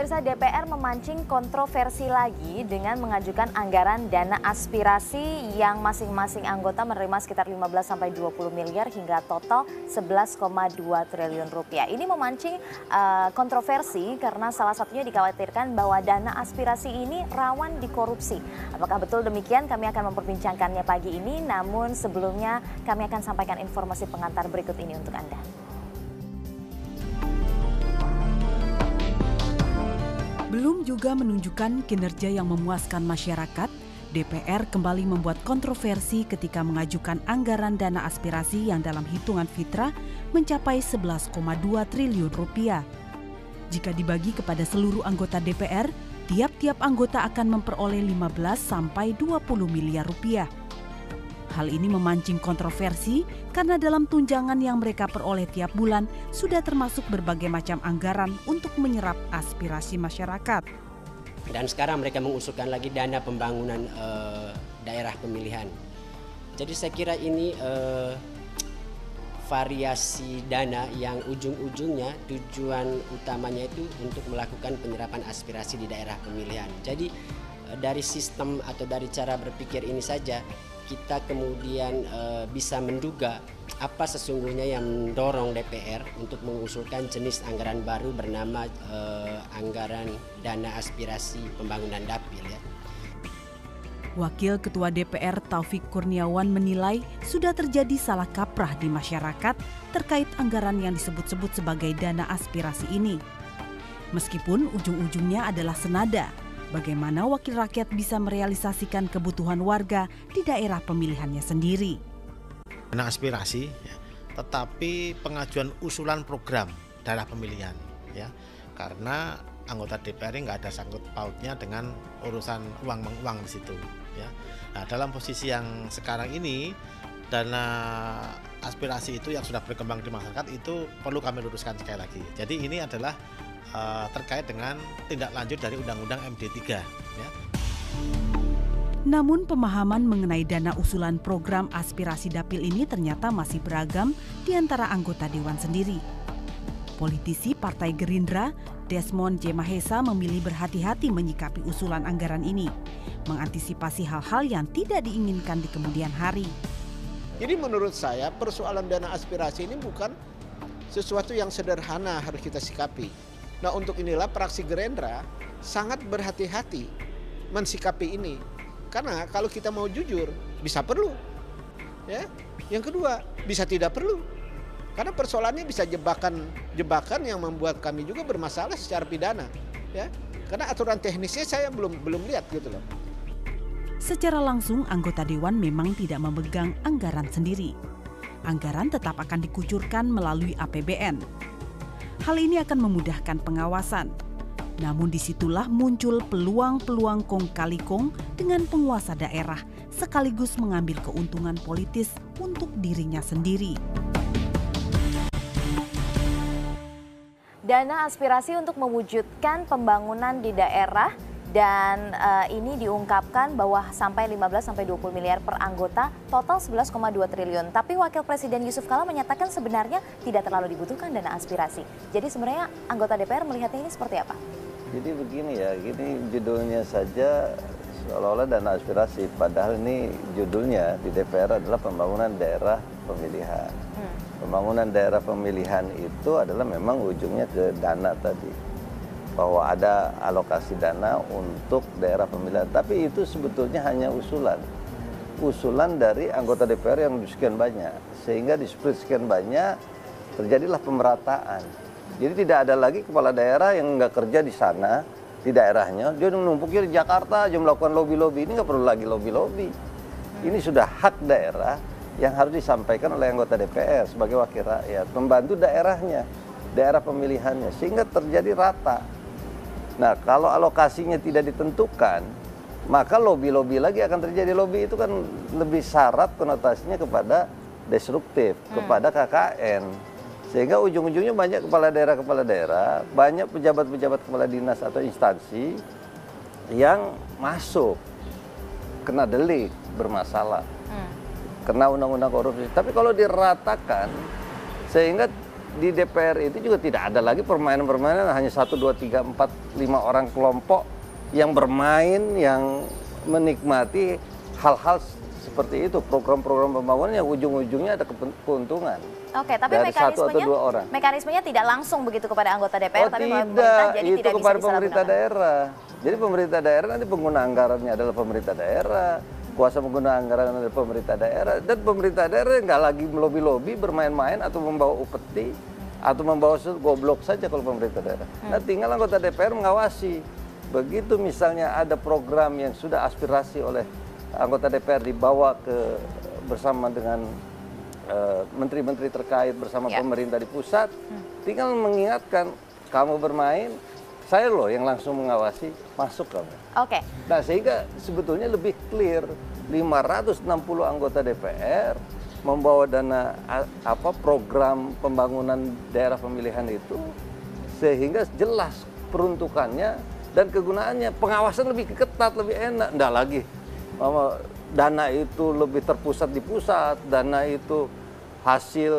Pemirsa, DPR memancing kontroversi lagi dengan mengajukan anggaran dana aspirasi yang masing-masing anggota menerima sekitar 15-20 miliar hingga total 11,2 triliun rupiah. Ini memancing kontroversi karena salah satunya dikhawatirkan bahwa dana aspirasi ini rawan dikorupsi. Apakah betul demikian? Kami akan memperbincangkannya pagi ini, namun sebelumnya kami akan sampaikan informasi pengantar berikut ini untuk Anda. Belum juga menunjukkan kinerja yang memuaskan masyarakat, DPR kembali membuat kontroversi ketika mengajukan anggaran dana aspirasi yang dalam hitungan fitrah mencapai 11,2 triliun rupiah. Jika dibagi kepada seluruh anggota DPR, tiap-tiap anggota akan memperoleh 15 sampai 20 miliar rupiah. Hal ini memancing kontroversi karena dalam tunjangan yang mereka peroleh tiap bulan sudah termasuk berbagai macam anggaran untuk menyerap aspirasi masyarakat. Dan sekarang mereka mengusulkan lagi dana pembangunan daerah pemilihan. Jadi saya kira ini variasi dana yang ujung-ujungnya tujuan utamanya itu untuk melakukan penyerapan aspirasi di daerah pemilihan. Jadi dari sistem atau dari cara berpikir ini saja kita kemudian bisa menduga apa sesungguhnya yang mendorong DPR untuk mengusulkan jenis anggaran baru bernama anggaran dana aspirasi pembangunan dapil ya. Wakil Ketua DPR Taufik Kurniawan menilai sudah terjadi salah kaprah di masyarakat terkait anggaran yang disebut-sebut sebagai dana aspirasi ini. Meskipun ujung-ujungnya adalah senada, bagaimana wakil rakyat bisa merealisasikan kebutuhan warga di daerah pemilihannya sendiri. Dana aspirasi, ya, tetapi pengajuan usulan program daerah pemilihan, ya, karena anggota DPR nggak ada sangkut pautnya dengan urusan uang di situ. Ya. Nah, dalam posisi yang sekarang ini, dana aspirasi itu yang sudah berkembang di masyarakat itu perlu kami luruskan sekali lagi. Jadi ini adalah terkait dengan tindak lanjut dari Undang-Undang MD3. Ya. Namun pemahaman mengenai dana usulan program aspirasi dapil ini ternyata masih beragam di antara anggota Dewan sendiri. Politisi Partai Gerindra, Desmond J. Mahesa memilih berhati-hati menyikapi usulan anggaran ini, mengantisipasi hal-hal yang tidak diinginkan di kemudian hari. Jadi menurut saya persoalan dana aspirasi ini bukan sesuatu yang sederhana harus kita sikapi. Nah, untuk inilah fraksi Gerindra sangat berhati-hati mensikapi ini. Karena kalau kita mau jujur, bisa perlu. Ya. Yang kedua, bisa tidak perlu. Karena persoalannya bisa jebakan yang membuat kami juga bermasalah secara pidana. Ya. Karena aturan teknisnya saya belum lihat gitu loh. Secara langsung, anggota Dewan memang tidak memegang anggaran sendiri. Anggaran tetap akan dikucurkan melalui APBN. Hal ini akan memudahkan pengawasan. Namun disitulah muncul peluang-peluang kong kali kong dengan penguasa daerah sekaligus mengambil keuntungan politis untuk dirinya sendiri. Dana aspirasi untuk mewujudkan pembangunan di daerah dan ini diungkapkan bahwa sampai 15-20 miliar per anggota, total 11,2 triliun. Tapi Wakil Presiden Yusuf Kala menyatakan sebenarnya tidak terlalu dibutuhkan dana aspirasi. Jadi sebenarnya anggota DPR melihatnya ini seperti apa? Jadi begini ya, gini judulnya saja seolah-olah dana aspirasi. Padahal ini judulnya di DPR adalah pembangunan daerah pemilihan. Pembangunan daerah pemilihan itu adalah memang ujungnya ke dana tadi. Bahwa ada alokasi dana untuk daerah pemilihan. Tapi itu sebetulnya hanya usulan. Usulan dari anggota DPR yang sekian banyak. Sehingga di sekian banyak terjadilah pemerataan. Jadi tidak ada lagi kepala daerah yang nggak kerja di sana, di daerahnya. Dia numpuknya di Jakarta, dia melakukan lobby-lobby. Ini nggak perlu lagi lobby-lobby. Ini sudah hak daerah yang harus disampaikan oleh anggota DPR sebagai wakil rakyat. Membantu daerahnya, daerah pemilihannya. Sehingga terjadi rata. Nah, kalau alokasinya tidak ditentukan, maka lobby-lobby lagi akan terjadi. Lobby itu kan lebih syarat konotasinya kepada destruktif, kepada KKN. Sehingga ujung-ujungnya banyak kepala daerah, banyak pejabat-pejabat kepala dinas atau instansi yang masuk, kena delik, bermasalah, kena undang-undang korupsi. Tapi kalau diratakan, sehingga di DPR itu juga tidak ada lagi permainan-permainan hanya 1, 2, 3, 4, 5 orang kelompok yang bermain, yang menikmati hal-hal seperti itu, program-program pembangunan yang ujung-ujungnya ada keuntungan. Oke, tapi dari 1 atau 2 orang. Mekanismenya tidak langsung begitu kepada anggota DPR, tapi tidak, pemerintah jadi itu tidak kepada bisa pemerintah daerah. Jadi pemerintah daerah nanti pengguna anggarannya adalah pemerintah daerah, kuasa pengguna anggaran adalah pemerintah daerah, dan pemerintah daerah nggak lagi melobi-lobi, bermain-main atau membawa upeti atau membawa goblok saja kalau pemerintah daerah. Nah, tinggal anggota DPR mengawasi. Begitu misalnya ada program yang sudah aspirasi oleh anggota DPR dibawa bersama dengan menteri-menteri terkait bersama pemerintah di pusat, tinggal mengingatkan, kamu bermain, saya loh yang langsung mengawasi, masuk kamu. Oke. Nah, sehingga sebetulnya lebih clear, 560 anggota DPR membawa dana program pembangunan daerah pemilihan itu, sehingga jelas peruntukannya dan kegunaannya. Pengawasan lebih ketat, lebih enak. Nggak lagi dana itu lebih terpusat di pusat, dana itu hasil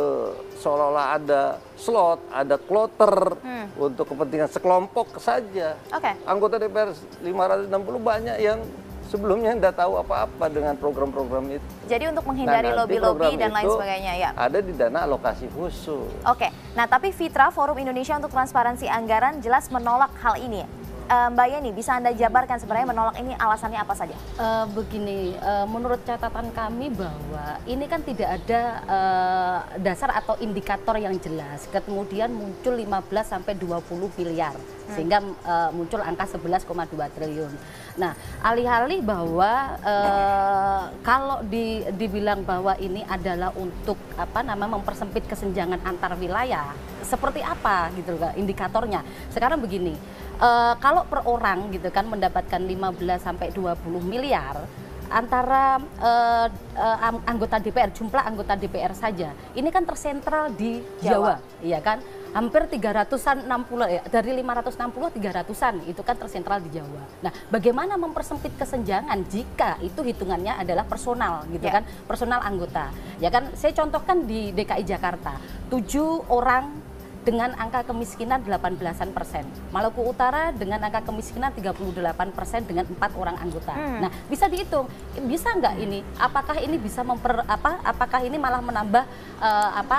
seolah-olah ada slot, ada kloter untuk kepentingan sekelompok saja. Anggota DPR 560 banyak yang sebelumnya tidak tahu apa-apa dengan program-program itu. Jadi untuk menghindari lobby-lobby dan lain sebagainya ya. Ada di dana alokasi khusus. Oke, nah tapi Fitra, Forum Indonesia untuk Transparansi Anggaran jelas menolak hal ini. Mbak Yeni, bisa Anda jabarkan sebenarnya menolak ini alasannya apa saja? Begini, menurut catatan kami bahwa ini kan tidak ada dasar atau indikator yang jelas. Kemudian muncul 15 sampai 20 miliar, sehingga muncul angka 11,2 triliun. Nah, alih-alih bahwa kalau dibilang bahwa ini adalah untuk mempersempit kesenjangan antar wilayah, seperti apa gitu kan indikatornya? Sekarang begini. Kalau per orang gitu kan mendapatkan 15 sampai 20 miliar antara anggota DPR, jumlah anggota DPR saja ini kan tersentral di Jawa, iya kan? Hampir 360 dari 560 300-an itu kan tersentral di Jawa. Nah, bagaimana mempersempit kesenjangan jika itu hitungannya adalah personal gitu kan, personal anggota. Ya kan, saya contohkan di DKI Jakarta, 7 orang dengan angka kemiskinan 18%. Maluku Utara dengan angka kemiskinan 38% dengan 4 orang anggota. Nah, bisa dihitung, bisa nggak ini? Apakah ini bisa apakah ini malah menambah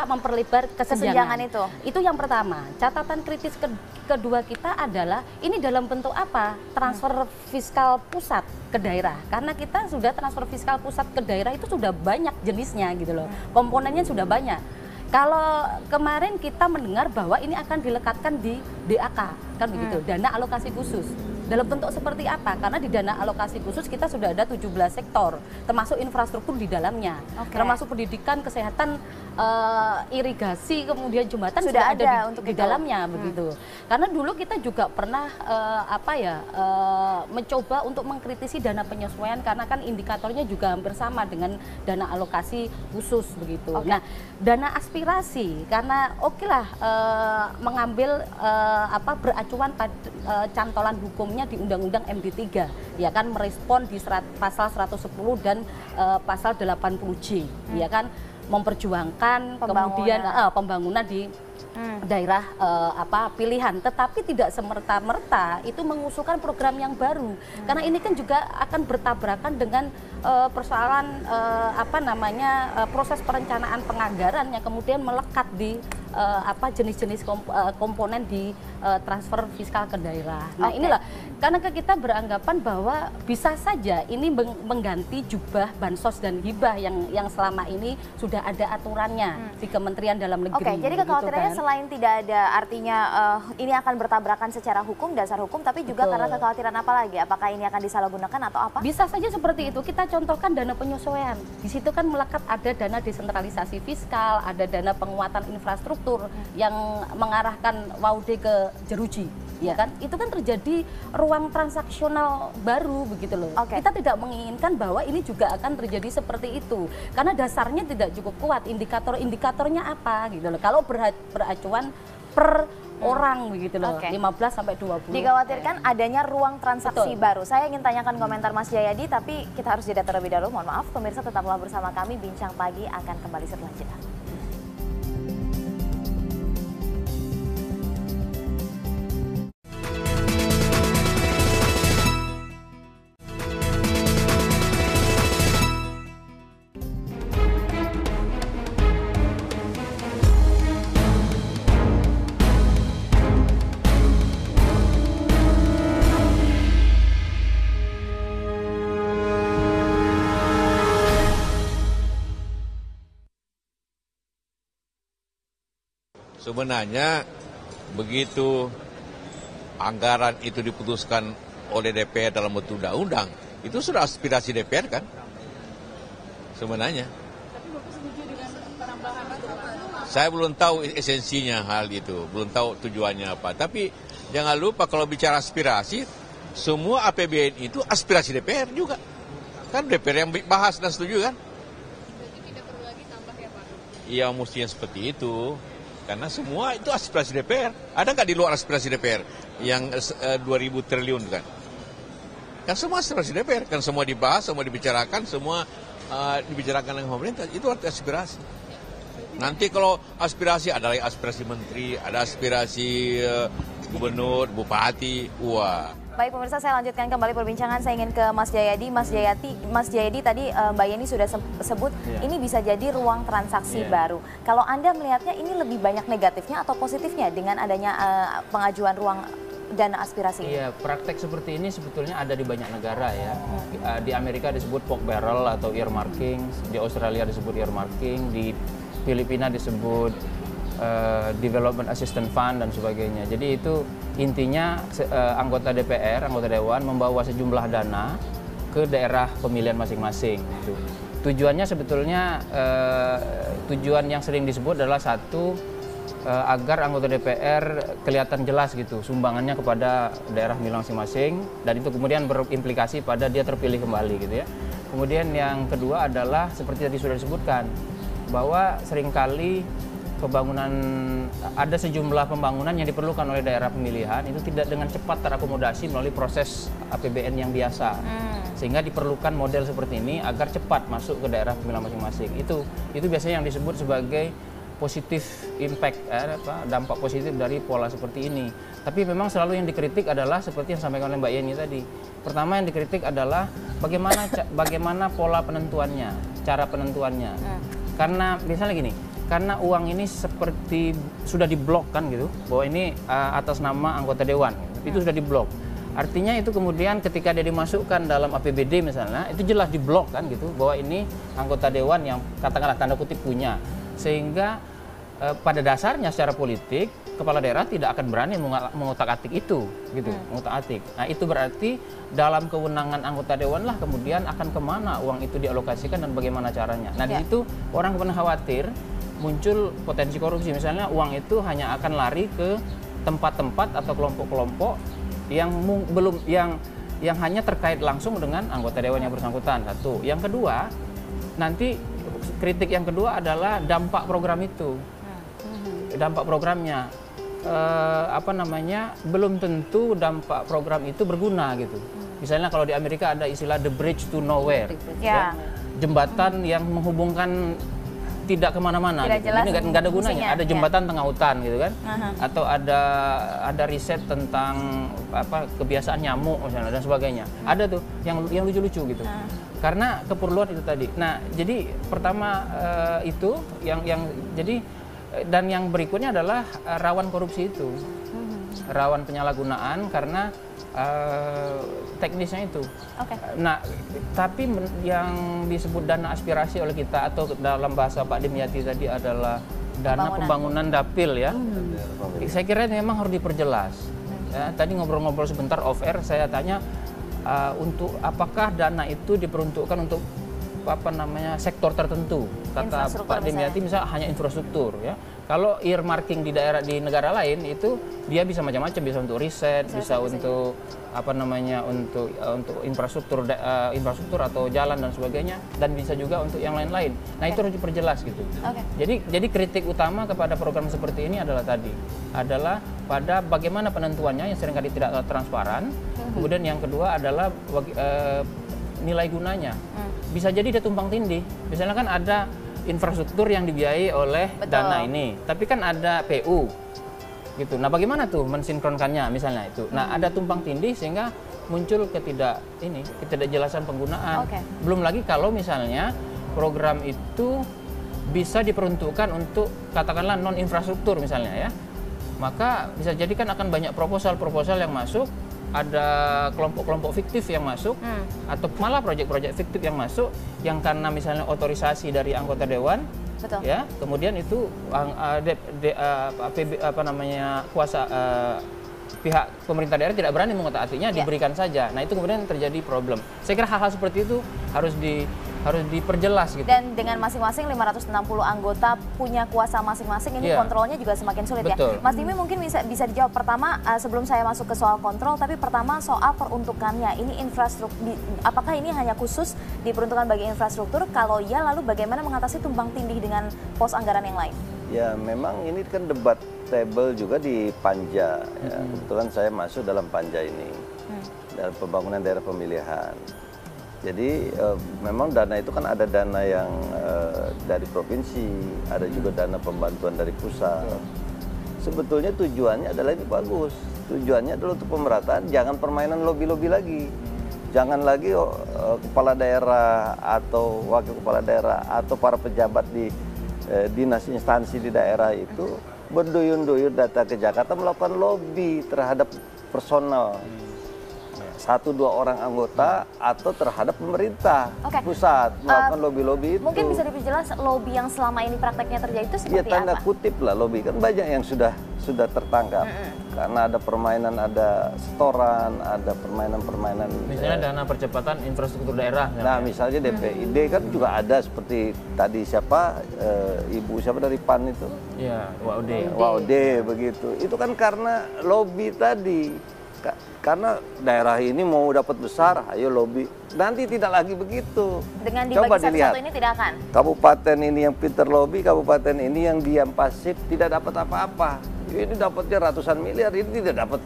memperlebar kesenjangan itu? Itu yang pertama. Catatan kritis kedua kita adalah ini dalam bentuk apa? Transfer fiskal pusat ke daerah. Karena kita sudah transfer fiskal pusat ke daerah itu sudah banyak jenisnya gitu loh. Komponennya sudah banyak. Kalau kemarin kita mendengar bahwa ini akan dilekatkan di DAK, kan begitu, dana alokasi khusus. Dalam bentuk seperti apa? Karena di dana alokasi khusus kita sudah ada 17 sektor, termasuk infrastruktur di dalamnya, termasuk pendidikan, kesehatan, irigasi, kemudian jembatan sudah ada di dalamnya, begitu. Karena dulu kita juga pernah mencoba untuk mengkritisi dana penyesuaian karena kan indikatornya juga hampir sama dengan dana alokasi khusus, begitu. Nah, dana aspirasi karena mengambil beracuan pada cantolan hukumnya di Undang-Undang MD3, ya kan, merespon di pasal 110 dan pasal 80J, ya kan, memperjuangkan kemudian pembangunan di daerah pilihan, tetapi tidak semerta-merta itu mengusulkan program yang baru, karena ini kan juga akan bertabrakan dengan persoalan proses perencanaan penganggaran yang kemudian melekat di jenis-jenis komponen di transfer fiskal ke daerah. Nah, inilah karena kita beranggapan bahwa bisa saja ini mengganti jubah bansos dan hibah yang selama ini sudah ada aturannya di Kementerian Dalam Negeri. Jadi kekhawatirannya selain tidak ada artinya ini akan bertabrakan secara hukum, dasar hukum, tapi juga karena kekhawatiran apa lagi? Apakah ini akan disalahgunakan atau apa? Bisa saja seperti itu. Kita contohkan dana penyesuaian. Di situ kan melekat ada dana desentralisasi fiskal, ada dana penguatan infrastruktur yang mengarahkan WAUD ke jeruji, ya kan? Itu kan terjadi ruang transaksional baru begitu loh. Kita tidak menginginkan bahwa ini juga akan terjadi seperti itu, karena dasarnya tidak cukup kuat. Indikatornya apa gitu loh. Kalau beracuan per orang begitu loh, 15 sampai 20. Dikhawatirkan adanya ruang transaksi baru. Saya ingin tanyakan komentar Mas Jayadi, tapi kita harus jeda terlebih dahulu. Mohon maaf, pemirsa tetaplah bersama kami. Bincang Pagi akan kembali setelah jeda. Sebenarnya begitu anggaran itu diputuskan oleh DPR dalam bentuk undang-undang, itu sudah aspirasi DPR kan? Sebenarnya. Saya belum tahu esensinya hal itu, belum tahu tujuannya apa. Tapi jangan lupa kalau bicara aspirasi, semua APBN itu aspirasi DPR juga. Kan DPR yang bahas dan setuju kan? Iya, mestinya seperti itu. Karena semua itu aspirasi DPR. Ada nggak di luar aspirasi DPR yang 2.000 triliun kan? Kan semua aspirasi DPR. Kan semua dibahas, semua dibicarakan, semua dibicarakan dengan pemerintah. Itu arti aspirasi. Nanti kalau aspirasi, ada lagi aspirasi menteri, ada aspirasi gubernur, bupati, wah. Baik pemirsa, saya lanjutkan kembali perbincangan. Saya ingin ke Mas Jayadi. Mas Jayadi tadi Mbak Yeni sudah sebut ini bisa jadi ruang transaksi baru. Kalau Anda melihatnya ini lebih banyak negatifnya atau positifnya dengan adanya pengajuan ruang dana aspirasi? Iya, praktek seperti ini sebetulnya ada di banyak negara ya. Di Amerika disebut pork barrel atau earmarking, di Australia disebut earmarking, di Filipina disebut Development Assistance Fund dan sebagainya. Jadi itu intinya anggota DPR, anggota Dewan membawa sejumlah dana ke daerah pemilihan masing-masing. Tujuannya sebetulnya tujuan yang sering disebut adalah satu, agar anggota DPR kelihatan jelas gitu sumbangannya kepada daerah pemilihan masing-masing, dan itu kemudian berimplikasi pada dia terpilih kembali gitu ya. Kemudian yang kedua adalah seperti tadi sudah disebutkan bahwa seringkali ada sejumlah pembangunan yang diperlukan oleh daerah pemilihan itu tidak dengan cepat terakomodasi melalui proses APBN yang biasa, sehingga diperlukan model seperti ini agar cepat masuk ke daerah pemilihan masing-masing. Itu biasanya yang disebut sebagai positif impact, dampak positif dari pola seperti ini. Tapi memang selalu yang dikritik adalah seperti yang disampaikan oleh Mbak Yeni tadi. Pertama yang dikritik adalah bagaimana pola penentuannya, cara penentuannya. Karena misalnya gini, karena uang ini seperti sudah diblok kan gitu, bahwa ini atas nama anggota dewan, itu sudah diblok. Artinya itu kemudian ketika dia dimasukkan dalam APBD misalnya, itu jelas diblok kan gitu, bahwa ini anggota dewan yang katakanlah tanda kutip punya. Sehingga pada dasarnya secara politik, kepala daerah tidak akan berani mengutak-atik itu gitu, mengutak-atik. Nah itu berarti dalam kewenangan anggota dewan lah kemudian akan kemana uang itu dialokasikan dan bagaimana caranya. Nah di situ orang kemudian khawatir muncul potensi korupsi, misalnya uang itu hanya akan lari ke tempat-tempat atau kelompok-kelompok yang yang hanya terkait langsung dengan anggota dewan yang bersangkutan. Satu. Yang kedua, nanti kritik yang kedua adalah dampak program itu. Dampak programnya belum tentu dampak program itu berguna gitu. Misalnya kalau di Amerika ada istilah the bridge to nowhere, ya. Jembatan yang menghubungkan tidak kemana-mana, gitu. Ini nggak ada gunanya. Ada jembatan tengah hutan gitu kan, atau ada riset tentang kebiasaan nyamuk misalnya dan sebagainya. Ada tuh yang lucu-lucu gitu. Karena keperluan itu tadi. Nah, jadi pertama itu jadi dan yang berikutnya adalah rawan korupsi itu, rawan penyalahgunaan karena teknisnya itu. Nah, tapi yang disebut dana aspirasi oleh kita atau dalam bahasa Pak Dimyati tadi adalah dana pembangunan dapil ya. Saya kira memang harus diperjelas. Ya, tadi ngobrol-ngobrol sebentar off air saya tanya untuk apakah dana itu diperuntukkan untuk sektor tertentu. Kata Pak Dimyati misalnya hanya infrastruktur ya. Kalau earmarking di negara lain itu dia bisa macam-macam, bisa untuk riset, bisa untuk untuk infrastruktur atau jalan dan sebagainya, dan bisa juga untuk yang lain-lain. Nah, itu harus diperjelas gitu. Jadi kritik utama kepada program seperti ini adalah pada bagaimana penentuannya yang seringkali tidak transparan. Kemudian yang kedua adalah nilai gunanya. Bisa jadi dia tumpang tindih. Misalnya kan ada infrastruktur yang dibiayai oleh dana ini, tapi kan ada PU gitu. Nah, bagaimana tuh mensinkronkannya misalnya itu. Nah, ada tumpang tindih sehingga muncul ketidakjelasan penggunaan. Belum lagi kalau misalnya program itu bisa diperuntukkan untuk katakanlah non infrastruktur misalnya ya. Maka bisa jadi kan akan banyak proposal yang masuk, ada kelompok-kelompok fiktif yang masuk, atau malah proyek-proyek fiktif yang masuk, yang karena misalnya otorisasi dari anggota dewan Betul. Ya, kemudian itu kuasa pihak pemerintah daerah tidak berani mengotak-atiknya, diberikan saja. Nah, itu kemudian terjadi problem. Saya kira hal-hal seperti itu harus diperjelas gitu. Dan dengan masing-masing 560 anggota punya kuasa masing-masing, ini kontrolnya juga semakin sulit. Betul. Ya. Mas Dimi mungkin bisa dijawab pertama sebelum saya masuk ke soal kontrol, tapi pertama soal peruntukannya. Ini infrastruktur, apakah ini hanya khusus diperuntukkan bagi infrastruktur? Kalau ya, lalu bagaimana mengatasi tumpang tindih dengan pos anggaran yang lain? Ya, memang ini kan debatable juga di Panja. Ya. Kebetulan saya masuk dalam Panja ini, dalam pembangunan daerah pemilihan. Jadi memang dana itu kan ada dana yang dari provinsi, ada juga dana pembantuan dari pusat. Sebetulnya tujuannya adalah ini bagus. Tujuannya adalah untuk pemerataan, jangan permainan lobby-lobby lagi. Jangan lagi kepala daerah atau wakil kepala daerah atau para pejabat di dinas instansi di daerah itu berduyun-duyun datang ke Jakarta melakukan lobby terhadap personal. 1-2 orang anggota atau terhadap pemerintah pusat melakukan lobby-lobby itu. Mungkin bisa diperjelas lobby yang selama ini prakteknya terjadi itu seperti apa? Ya, tanda kutip lah lobby, kan banyak yang sudah tertangkap. Karena ada permainan, ada setoran, ada permainan-permainan. Misalnya dana percepatan infrastruktur daerah. Nah, misalnya DPID kan juga ada seperti tadi ibu siapa dari PAN itu? Iya, WAUD begitu. Itu kan karena lobby tadi. Karena daerah ini mau dapat besar, ayo lobby. Nanti tidak lagi begitu. Dengan dibagi satu-satu ini tidak akan? Kabupaten ini yang pinter lobby, kabupaten ini yang diam pasif, tidak dapat apa-apa. Ini dapatnya ratusan miliar, ini tidak dapat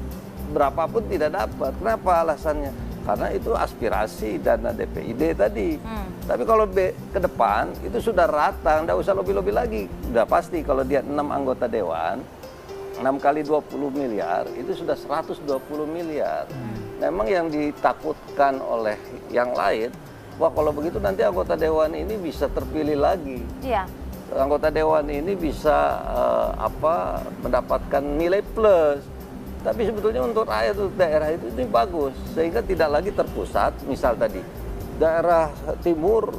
berapapun tidak dapat. Kenapa alasannya? Karena itu aspirasi dana DPID tadi. Tapi kalau ke depan itu sudah rata, nggak usah lobby-lobby lagi. Udah pasti kalau dia 6 anggota dewan, 6 kali 20 miliar itu sudah 120 miliar. Memang yang ditakutkan oleh yang lain, wah kalau begitu nanti anggota dewan ini bisa terpilih lagi. Iya. Anggota dewan ini bisa mendapatkan nilai plus. Tapi sebetulnya untuk rakyat, untuk daerah itu bagus, sehingga tidak lagi terpusat. Misal tadi daerah timur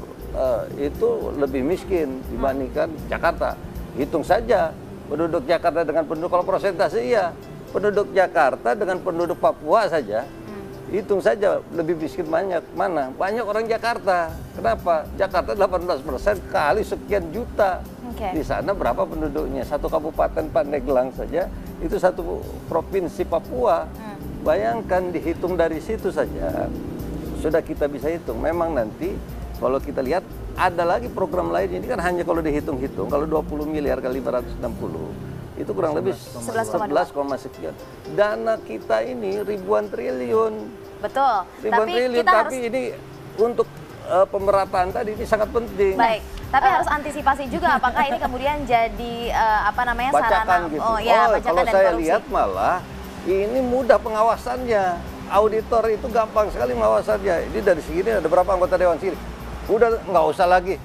itu lebih miskin dibandingkan Jakarta. Hitung saja. Penduduk Jakarta dengan penduduk, kalau persentase iya, penduduk Jakarta dengan penduduk Papua saja, hitung saja lebih miskin banyak mana? Banyak orang Jakarta. Kenapa? Jakarta 18% kali sekian juta. Di sana berapa penduduknya? Satu kabupaten Pandeglang saja, itu satu provinsi Papua. Bayangkan dihitung dari situ saja, sudah kita bisa hitung. Memang nanti kalau kita lihat, ada lagi program lain, ini kan hanya kalau dihitung-hitung, kalau 20 miliar kali 560, itu kurang lebih 11, sekian. Dana kita ini ribuan triliun. Betul. Ribuan triliun, tapi ini untuk pemerataan tadi ini sangat penting. Baik, tapi harus antisipasi juga, apakah ini kemudian jadi bacakan sarana gitu. bacakan kalau dan saya korupsi. lihat malah ini mudah pengawasannya. Auditor itu gampang sekali pengawasannya. Ini dari segini ada berapa anggota dewan sini? Udah nggak usah lagi.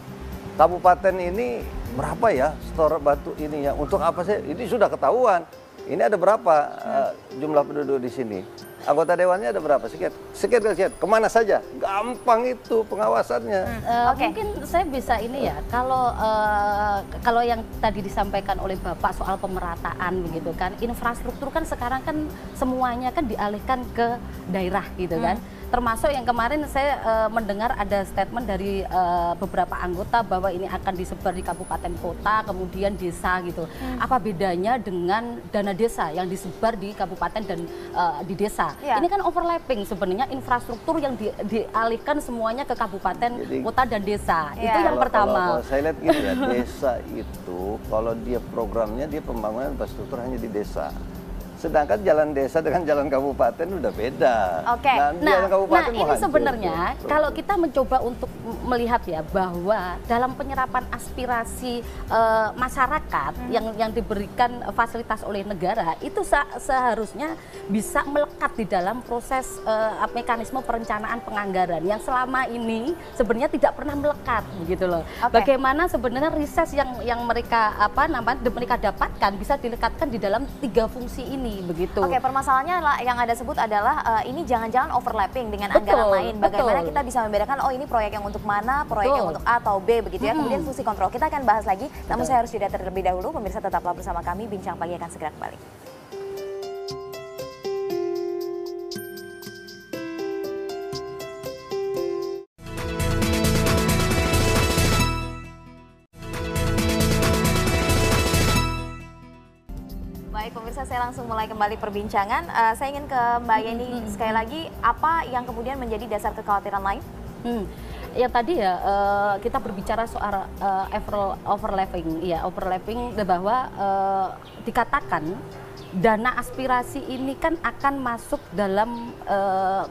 Kabupaten ini berapa ya setor batu ini ya? Untuk apa sih? Ini sudah ketahuan. Ini ada berapa jumlah penduduk di sini? Anggota dewannya ada berapa? Sekian kali. Kemana saja? Gampang itu pengawasannya. Mungkin saya bisa ini ya. Kalau yang tadi disampaikan oleh Bapak soal pemerataan begitu kan, infrastruktur kan sekarang kan semuanya kan dialihkan ke daerah gitu kan. Termasuk yang kemarin saya mendengar ada statement dari beberapa anggota bahwa ini akan disebar di kabupaten kota, kemudian desa gitu. Apa bedanya dengan dana desa yang disebar di kabupaten dan di desa? Ini kan overlapping sebenarnya, infrastruktur yang dialihkan semuanya ke kabupaten, kota dan desa. Itu yang pertama. Kalau saya lihat gini ya, desa itu kalau dia programnya dia pembangunan infrastruktur hanya di desa. Sedangkan jalan desa dengan jalan kabupaten udah beda. Nah ini sebenarnya kalau kita mencoba untuk melihat ya bahwa dalam penyerapan aspirasi masyarakat yang diberikan fasilitas oleh negara itu seharusnya bisa melekat di dalam proses mekanisme perencanaan penganggaran yang selama ini sebenarnya tidak pernah melekat begitu loh. Bagaimana sebenarnya riset yang mereka mereka dapatkan bisa dilekatkan di dalam 3 fungsi ini. aspirasi begitu. Oke, permasalahannya yang Anda sebut adalah ini jangan-jangan overlapping dengan anggaran lain. Bagaimana kita bisa membedakan, oh ini proyek yang untuk mana, proyek yang untuk A atau B begitu ya. Kemudian fungsi kontrol kita akan bahas lagi. Namun saya harus jeda terlebih dahulu. Pemirsa tetaplah bersama kami, Bincang Pagi akan segera kembali. Baik pemirsa, saya langsung mulai kembali perbincangan. Saya ingin ke Mbak Yeni sekali lagi, apa yang kemudian menjadi dasar kekhawatiran lain? Yang tadi ya kita berbicara soal overlapping, ya overlapping bahwa dikatakan dana aspirasi ini kan akan masuk dalam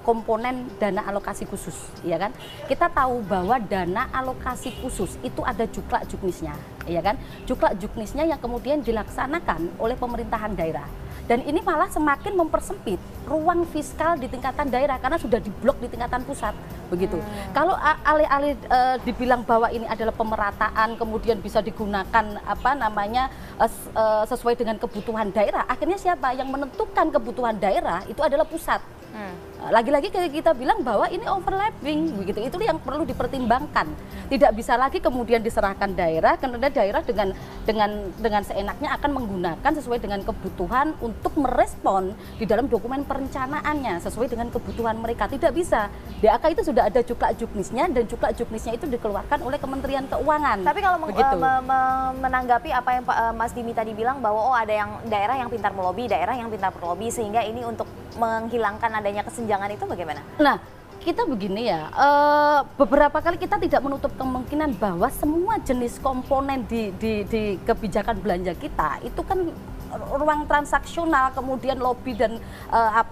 komponen dana alokasi khusus, ya kan? Kita tahu bahwa dana alokasi khusus itu ada juklak juknisnya, ya kan? Juklak juknisnya yang kemudian dilaksanakan oleh pemerintahan daerah. Dan ini malah semakin mempersempit ruang fiskal di tingkatan daerah karena sudah diblok di tingkatan pusat, begitu. Kalau alih-alih dibilang bahwa ini adalah pemerataan, kemudian bisa digunakan sesuai dengan kebutuhan daerah, akhirnya siapa yang menentukan kebutuhan daerah itu adalah pusat. Lagi-lagi kita bilang bahwa ini overlapping, begitu. Itu yang perlu dipertimbangkan. Tidak bisa lagi kemudian diserahkan daerah, karena daerah dengan seenaknya akan menggunakan sesuai dengan kebutuhan untuk merespon di dalam dokumen perencanaannya sesuai dengan kebutuhan mereka. Tidak bisa. DAK itu sudah ada juklak juknisnya dan juklak juknisnya itu dikeluarkan oleh Kementerian Keuangan. Tapi kalau menanggapi apa yang Mas Dimi tadi bilang bahwa ada yang daerah yang pintar melobi, daerah yang pintar melobi, sehingga ini untuk menghilangkan adanya kesenjangan itu bagaimana? Nah, kita begini ya, beberapa kali kita tidak menutup kemungkinan bahwa semua jenis komponen di kebijakan belanja kita itu kan ruang transaksional, kemudian lobby dan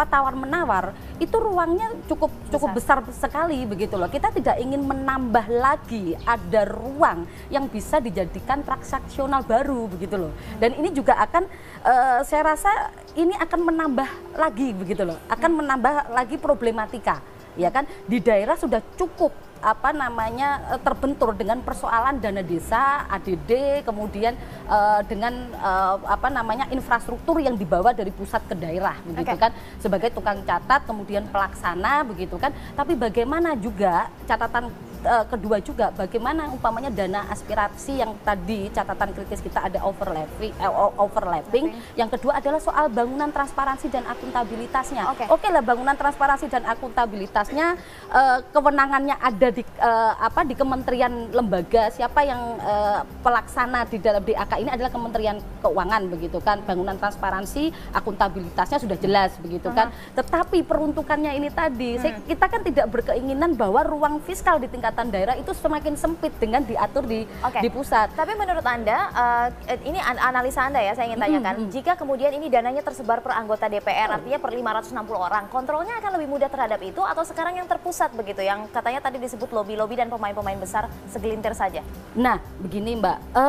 tawar menawar itu ruangnya cukup besar sekali begitu loh. Kita tidak ingin menambah lagi ada ruang yang bisa dijadikan transaksional baru begitu loh. Dan ini juga akan saya rasa ini akan menambah lagi begitu loh, akan menambah lagi problematika. Ya kan, di daerah sudah cukup terbentur dengan persoalan dana desa, ADD, kemudian dengan infrastruktur yang dibawa dari pusat ke daerah begitu kan, sebagai tukang catat kemudian pelaksana begitu kan. Tapi bagaimana juga catatan kedua juga, bagaimana umpamanya dana aspirasi yang tadi catatan kritis kita ada overlapping. Yang kedua adalah soal bangunan transparansi dan akuntabilitasnya. Oke lah, bangunan transparansi dan akuntabilitasnya kewenangannya ada di kementerian lembaga. Siapa yang pelaksana di dalam DAK ini adalah Kementerian Keuangan begitu kan. Bangunan transparansi, akuntabilitasnya sudah jelas begitu kan. Tetapi peruntukannya ini tadi, kita kan tidak berkeinginan bahwa ruang fiskal di tingkat daerah itu semakin sempit dengan diatur di pusat. Tapi menurut Anda, ini analisa Anda ya, saya ingin tanyakan, jika kemudian ini dananya tersebar per anggota DPR, artinya per 560 orang, kontrolnya akan lebih mudah terhadap itu atau sekarang yang terpusat begitu, yang katanya tadi disebut lobby-lobby dan pemain-pemain besar segelintir saja? Nah, begini Mbak,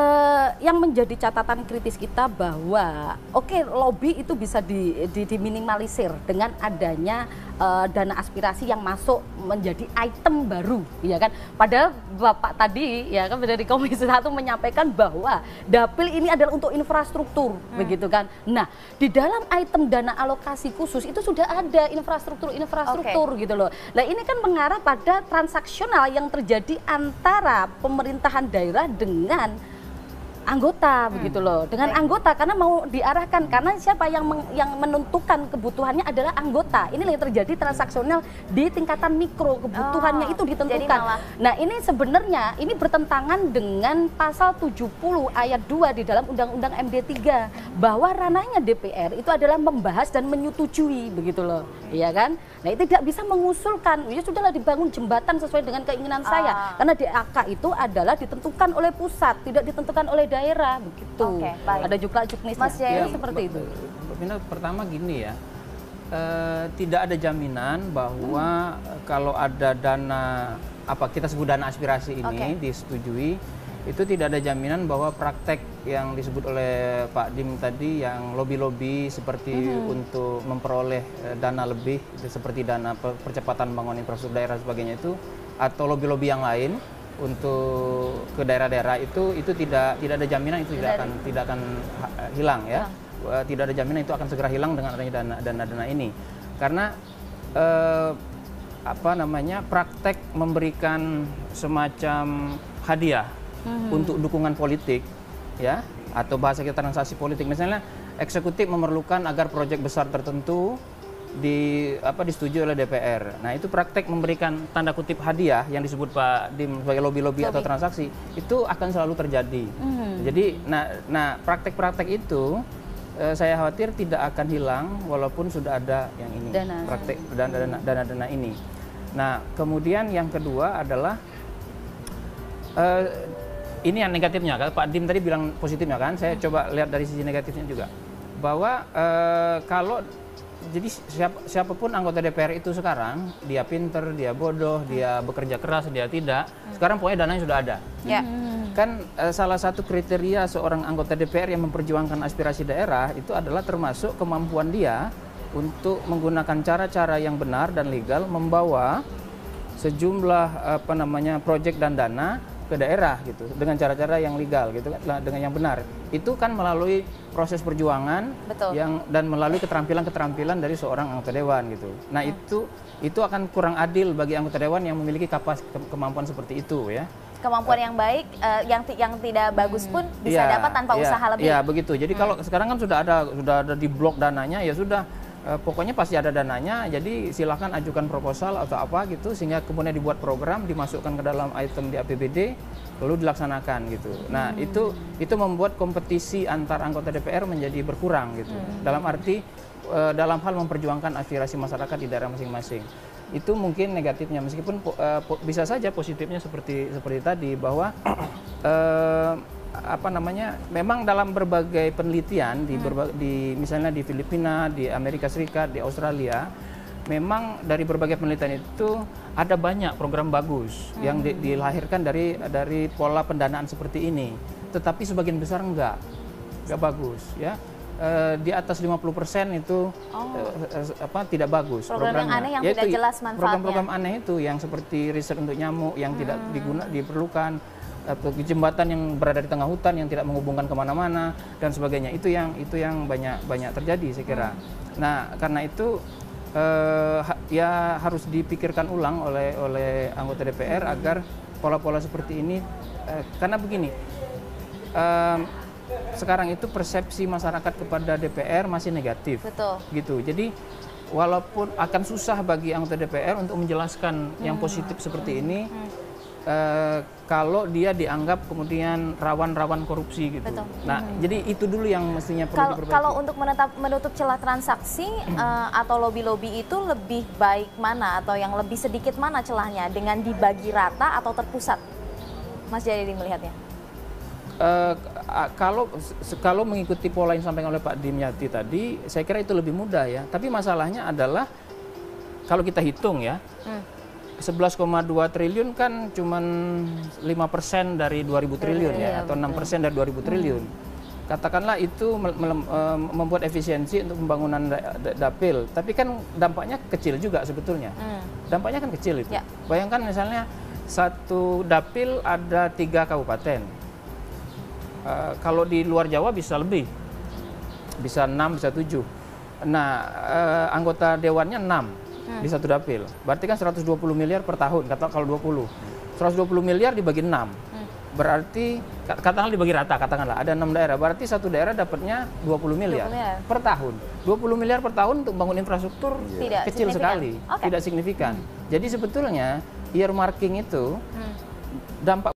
yang menjadi catatan kritis kita bahwa lobby itu bisa diminimalisir dengan adanya dana aspirasi yang masuk menjadi item baru, ya kan? Padahal Bapak tadi ya kan dari Komisi 1 menyampaikan bahwa dapil ini adalah untuk infrastruktur, begitu kan? Nah, di dalam item dana alokasi khusus itu sudah ada infrastruktur gitu loh. Nah, ini kan mengarah pada transaksional yang terjadi antara pemerintahan daerah dengan anggota begitu loh, dengan anggota, karena mau diarahkan, karena siapa yang menentukan kebutuhannya adalah anggota. Ini yang terjadi transaksional di tingkatan mikro, kebutuhannya itu ditentukan. Nah, ini sebenarnya ini bertentangan dengan pasal 70 ayat 2 di dalam Undang-Undang MD3 bahwa ranahnya DPR itu adalah membahas dan menyetujui begitu loh, ya kan? Nah, itu tidak bisa mengusulkan, ya sudahlah dibangun jembatan sesuai dengan keinginan saya, karena DAK itu adalah ditentukan oleh pusat, tidak ditentukan oleh daerah begitu. Ada juklak juknisnya. Mas Jaya seperti itu. Pertama gini ya, tidak ada jaminan bahwa kalau ada dana kita sebut dana aspirasi ini disetujui, itu tidak ada jaminan bahwa praktek yang disebut oleh Pak Dim tadi yang lobby-lobby seperti untuk memperoleh dana lebih seperti dana percepatan pembangunan infrastruktur daerah sebagainya itu, atau lobby-lobby yang lain untuk ke daerah-daerah itu tidak ada jaminan itu tidak akan hilang ya. tidak ada jaminan itu akan segera hilang dengan adanya dana-dana ini. Karena praktek memberikan semacam hadiah untuk dukungan politik, ya, atau bahasa kita transaksi politik. Misalnya eksekutif memerlukan agar proyek besar tertentu disetujui oleh DPR. Nah, itu praktek memberikan tanda kutip hadiah yang disebut Pak Dim sebagai lobby atau transaksi, itu akan selalu terjadi. Jadi, praktek-praktek itu saya khawatir tidak akan hilang walaupun sudah ada yang ini, praktek dana-dana ini. Nah, kemudian yang kedua adalah ini yang negatifnya. Pak Dim tadi bilang positifnya kan, saya coba lihat dari sisi negatifnya juga. Bahwa jadi siapapun anggota DPR itu sekarang, dia pinter, dia bodoh, dia bekerja keras, dia tidak, sekarang pokoknya dananya sudah ada. Kan salah satu kriteria seorang anggota DPR yang memperjuangkan aspirasi daerah itu adalah termasuk kemampuan dia untuk menggunakan cara-cara yang benar dan legal membawa sejumlah proyek dan dana ke daerah gitu dengan cara-cara yang legal gitu kan, dengan yang benar. Itu kan melalui proses perjuangan dan melalui keterampilan dari seorang anggota dewan gitu. Nah, itu akan kurang adil bagi anggota dewan yang memiliki kemampuan seperti itu ya. Kemampuan yang baik yang tidak bagus pun bisa dapat tanpa usaha lebih. Iya, begitu. Jadi kalau sekarang kan sudah ada di blok dananya, ya sudah pokoknya pasti ada dananya, jadi silahkan ajukan proposal atau apa gitu, sehingga kemudian dibuat program, dimasukkan ke dalam item di APBD, lalu dilaksanakan gitu. Nah, itu membuat kompetisi antar anggota DPR menjadi berkurang gitu. Dalam arti dalam hal memperjuangkan aspirasi masyarakat di daerah masing-masing. Itu mungkin negatifnya, meskipun bisa saja positifnya seperti tadi, bahwa memang dalam berbagai penelitian misalnya di Filipina, di Amerika Serikat, di Australia, memang dari berbagai penelitian itu ada banyak program bagus yang dilahirkan dari pola pendanaan seperti ini, tetapi sebagian besar enggak bagus ya. Di atas 50% itu tidak bagus. Program yang aneh yang tidak jelas manfaatnya. Program-program aneh itu yang seperti riset untuk nyamuk yang tidak diperlukan, jembatan yang berada di tengah hutan yang tidak menghubungkan kemana-mana dan sebagainya. Itu yang banyak terjadi saya kira. Nah, karena itu ya harus dipikirkan ulang oleh anggota DPR agar pola-pola seperti ini, karena begini. Sekarang itu persepsi masyarakat kepada DPR masih negatif. Betul. Gitu. Jadi walaupun akan susah bagi anggota DPR untuk menjelaskan yang positif seperti ini, kalau dia dianggap kemudian rawan korupsi gitu. Betul. Nah, jadi itu dulu yang mestinya perlu diperbaiki. Kalau untuk menutup celah transaksi atau lobby-lobby itu lebih baik mana atau yang lebih sedikit mana celahnya, dengan dibagi rata atau terpusat? Mas Jayadi melihatnya. Kalau mengikuti pola yang disampaikan oleh Pak Dimyati tadi, saya kira itu lebih mudah ya. Tapi masalahnya adalah kalau kita hitung ya, 11,2 triliun kan cuma 5% dari 2.000 triliun ya, atau 6% dari 2.000 triliun. Katakanlah itu membuat efisiensi untuk pembangunan dapil, tapi kan dampaknya kecil juga sebetulnya. Dampaknya kan kecil itu. Bayangkan misalnya satu dapil ada 3 kabupaten. Kalau di luar Jawa bisa lebih, bisa 6, bisa 7. Nah, anggota dewannya 6 di satu dapil. Berarti kan 120 miliar per tahun, kalau 20. 120 miliar dibagi 6. Berarti, katakanlah dibagi rata, katakanlah ada 6 daerah. Berarti satu daerah dapatnya 20 miliar per tahun. 20 miliar per tahun untuk bangun infrastruktur kecil sekali, tidak signifikan. Jadi sebetulnya earmarking itu dampak